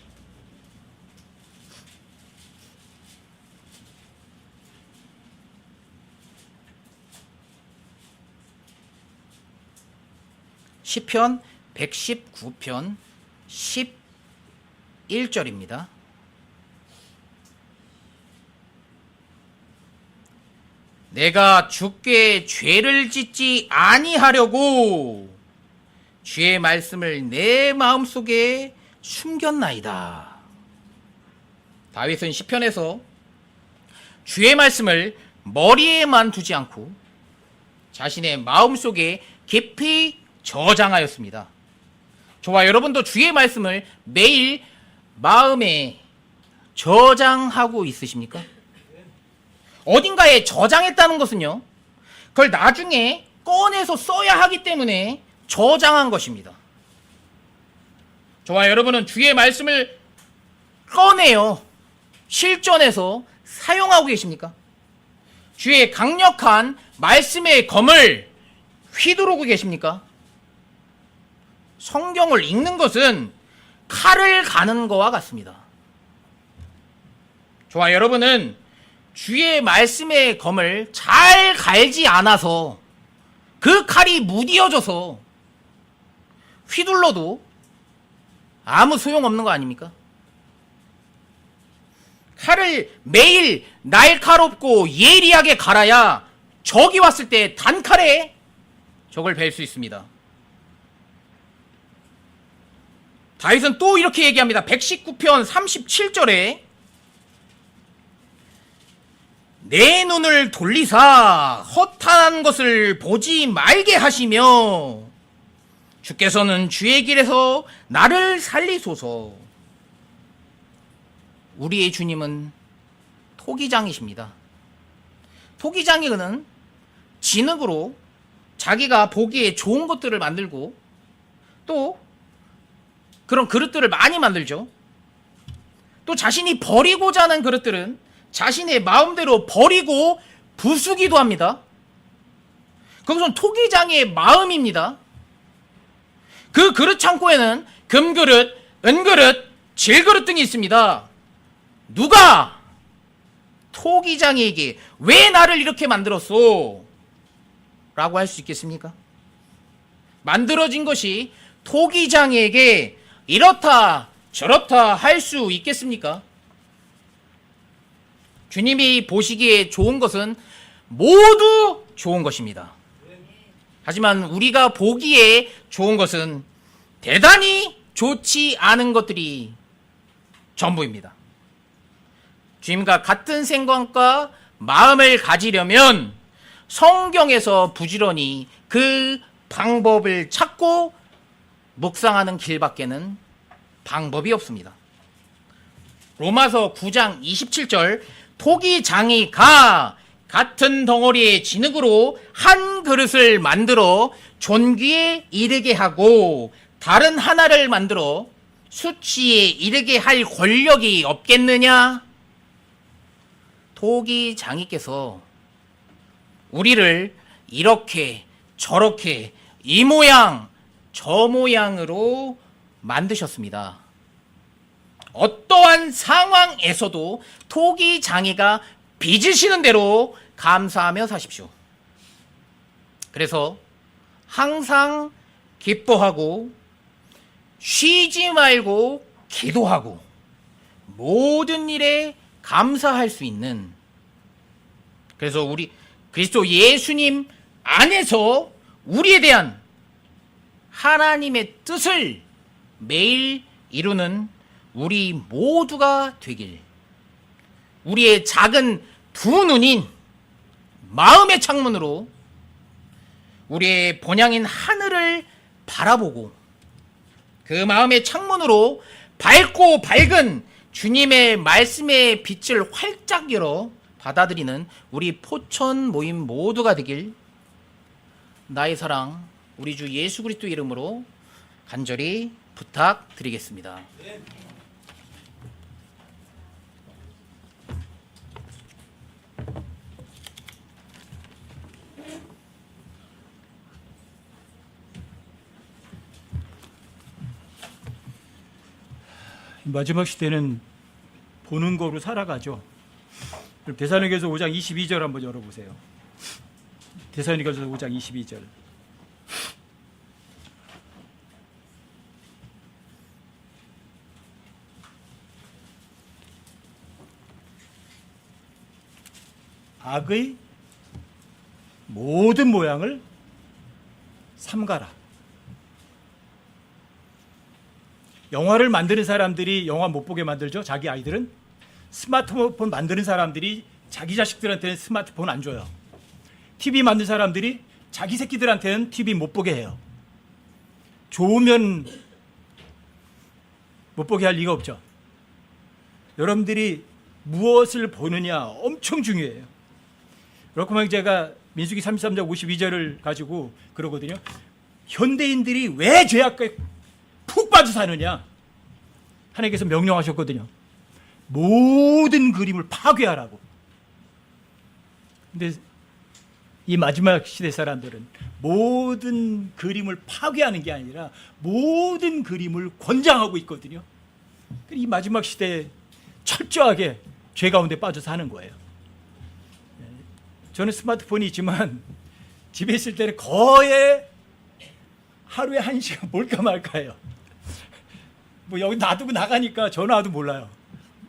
시편 119편 11절입니다. 내가 주께 죄를 짓지 아니하려고 주의 말씀을 내 마음속에 숨겼나이다. 다윗은 시편에서 주의 말씀을 머리에만 두지 않고 자신의 마음속에 깊이 저장하였습니다. 저와 여러분도 주의 말씀을 매일 마음에 저장하고 있으십니까? 어딘가에 저장했다는 것은요, 그걸 나중에 꺼내서 써야 하기 때문에 저장한 것입니다. 저와 여러분은 주의 말씀을 꺼내어 실전에서 사용하고 계십니까? 주의 강력한 말씀의 검을 휘두르고 계십니까? 성경을 읽는 것은 칼을 가는 것과 같습니다. 저와 여러분은 주의 말씀의 검을 잘 갈지 않아서 그 칼이 무디어져서 휘둘러도 아무 소용없는 거 아닙니까? 칼을 매일 날카롭고 예리하게 갈아야 적이 왔을 때 단칼에 적을 뵐 수 있습니다. 다윗은 또 이렇게 얘기합니다. 119편 37절에 내 눈을 돌리사 허탄한 것을 보지 말게 하시며 주께서는 주의 길에서 나를 살리소서. 우리의 주님은 토기장이십니다. 토기장이는 진흙으로 자기가 보기에 좋은 것들을 만들고 또 그런 그릇들을 많이 만들죠. 또 자신이 버리고자 하는 그릇들은 자신의 마음대로 버리고 부수기도 합니다. 그것은 토기장의 마음입니다. 그 그릇 창고에는 금그릇, 은그릇, 질그릇 등이 있습니다. 누가 토기장에게 왜 나를 이렇게 만들었소? 라고 할 수 있겠습니까? 만들어진 것이 토기장에게 이렇다 저렇다 할 수 있겠습니까? 주님이 보시기에 좋은 것은 모두 좋은 것입니다. 하지만 우리가 보기에 좋은 것은 대단히 좋지 않은 것들이 전부입니다. 주님과 같은 생각과 마음을 가지려면 성경에서 부지런히 그 방법을 찾고 묵상하는 길밖에는 방법이 없습니다. 로마서 9장 27절 토기장이가 같은 덩어리의 진흙으로 한 그릇을 만들어 존귀에 이르게 하고 다른 하나를 만들어 수치에 이르게 할 권력이 없겠느냐? 토기장이께서 우리를 이렇게 저렇게 이 모양 저 모양으로 만드셨습니다. 어떠한 상황에서도 토기장이가 빚으시는 대로 감사하며 사십시오. 그래서 항상 기뻐하고 쉬지 말고 기도하고 모든 일에 감사할 수 있는, 그래서 우리 그리스도 예수님 안에서 우리에 대한 하나님의 뜻을 매일 이루는 우리 모두가 되길, 우리의 작은 두 눈인 마음의 창문으로 우리의 본향인 하늘을 바라보고 그 마음의 창문으로 밝고 밝은 주님의 말씀의 빛을 활짝 열어 받아들이는 우리 포천 모임 모두가 되길 나의 사랑 우리 주 예수 그리스도 이름으로 간절히 부탁드리겠습니다. 마지막 시대는 보는 거로 살아가죠. 그럼 데살로니가서 5장 22절 한번 열어보세요. 데살로니가서 5장 22절. 악의 모든 모양을 삼가라. 영화를 만드는 사람들이 영화 못 보게 만들죠. 자기 아이들은. 스마트폰 만드는 사람들이 자기 자식들한테는 스마트폰 안 줘요. TV 만드는 사람들이 자기 새끼들한테는 TV 못 보게 해요. 좋으면 못 보게 할 리가 없죠. 여러분들이 무엇을 보느냐 엄청 중요해요. 그렇구만 제가 민수기 33장 52절을 가지고 그러거든요. 현대인들이 왜 죄악에 푹 빠져 사느냐? 하나님께서 명령하셨거든요. 모든 그림을 파괴하라고. 근데 이 마지막 시대 사람들은 모든 그림을 파괴하는 게 아니라 모든 그림을 권장하고 있거든요. 이 마지막 시대에 철저하게 죄 가운데 빠져 사는 거예요. 저는 스마트폰이 있지만 집에 있을 때는 거의 하루에 1시간 볼까 말까요. 뭐 여기 놔두고 나가니까 전화 와도 몰라요.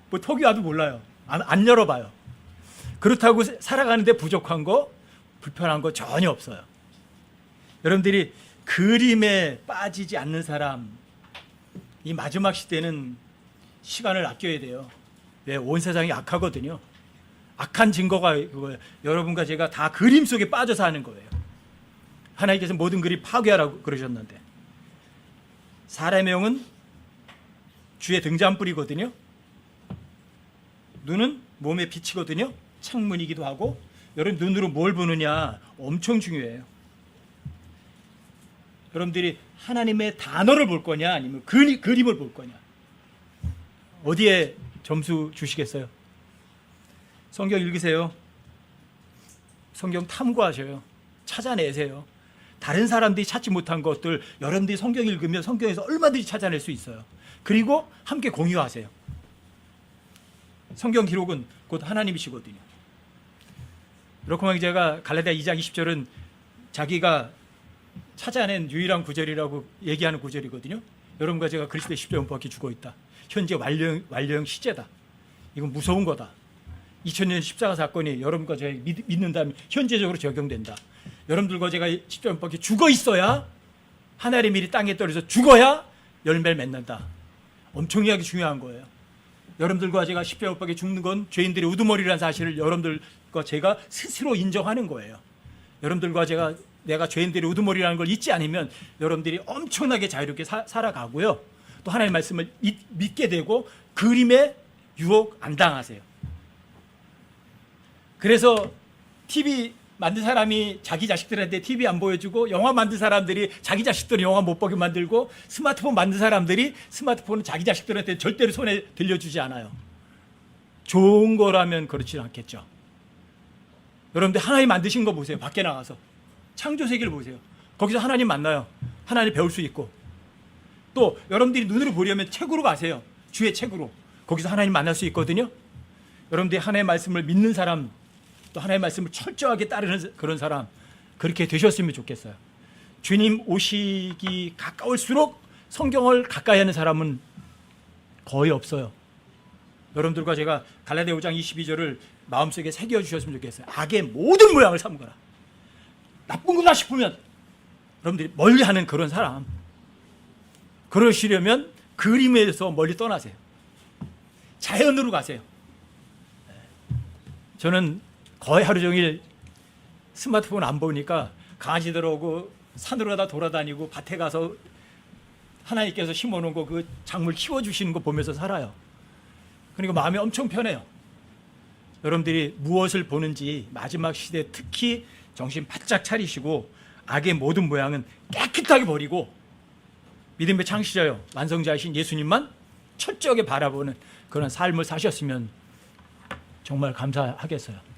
뭐 톡이 와도 몰라요. 안 열어봐요. 그렇다고 살아가는데 부족한 거, 불편한 거 전혀 없어요. 여러분들이 그림에 빠지지 않는 사람, 이 마지막 시대는 시간을 아껴야 돼요. 왜? 온 세상이 악하거든요. 악한 증거가 그거예요. 여러분과 제가 다 그림 속에 빠져서 하는 거예요. 하나님께서 모든 그림 파괴하라고 그러셨는데, 사람의 영은 주의 등잔불이거든요. 눈은 몸의 빛이거든요. 창문이기도 하고. 여러분, 눈으로 뭘 보느냐 엄청 중요해요. 여러분들이 하나님의 단어를 볼 거냐 아니면 그림을 볼 거냐, 어디에 점수 주시겠어요? 성경 읽으세요. 성경 탐구하셔요. 찾아내세요. 다른 사람들이 찾지 못한 것들 여러분들이 성경 읽으면 성경에서 얼마든지 찾아낼 수 있어요. 그리고 함께 공유하세요. 성경 기록은 곧 하나님이시거든요. 그렇고 제가 갈라디아 2장 20절은 자기가 찾아낸 유일한 구절이라고 얘기하는 구절이거든요. 여러분과 제가 그리스도의 십자가 못 박혀 죽어 있다. 현재 완료형 시제다. 이건 무서운 거다. 2000년 십자가 사건이 여러분과 제가 믿는다면 현재적으로 적용된다. 여러분들과 제가 십자가 못 박혀 죽어 있어야, 하나님의 일이 땅에 떨어져서 죽어야 열매를 맺는다. 엄청나게 중요한 거예요. 여러분들과 제가 십자가 못 박혀 죽는 건 죄인들의 우두머리라는 사실을 여러분들과 제가 스스로 인정하는 거예요. 여러분들과 내가 죄인들의 우두머리라는 걸 잊지 않으면 여러분들이 엄청나게 자유롭게 살아가고요. 또 하나님의 말씀을 믿게 되고 그림에 유혹 안 당하세요. 그래서 TV 만든 사람이 자기 자식들한테 TV 안 보여주고, 영화 만든 사람들이 자기 자식들은 영화 못 보게 만들고, 스마트폰 만든 사람들이 스마트폰은 자기 자식들한테 절대로 손에 들려주지 않아요. 좋은 거라면 그렇지 않겠죠. 여러분들 하나님 만드신 거 보세요. 밖에 나가서 창조세계를 보세요. 거기서 하나님 만나요. 하나님 배울 수 있고, 또 여러분들이 눈으로 보려면 책으로 가세요. 주의 책으로. 거기서 하나님 만날 수 있거든요. 여러분들이 하나님의 말씀을 믿는 사람, 또 하나님의 말씀을 철저하게 따르는 그런 사람, 그렇게 되셨으면 좋겠어요. 주님 오시기 가까울수록 성경을 가까이 하는 사람은 거의 없어요. 여러분들과 제가 갈라디아 5장 22절을 마음속에 새겨주셨으면 좋겠어요. 악의 모든 모양을 삼거라. 나쁜 거다 싶으면 여러분들이 멀리하는 그런 사람, 그러시려면 그림에서 멀리 떠나세요. 자연으로 가세요. 저는 거의 하루 종일 스마트폰 안 보니까 강아지 들어오고 산으로 다 돌아다니고 밭에 가서 하나님께서 심어놓은 거 그 작물 키워주시는 거 보면서 살아요. 그러니까 마음이 엄청 편해요. 여러분들이 무엇을 보는지 마지막 시대에 특히 정신 바짝 차리시고, 악의 모든 모양은 깨끗하게 버리고 믿음의 창시자요 완성자이신 예수님만 철저하게 바라보는 그런 삶을 사셨으면 정말 감사하겠어요.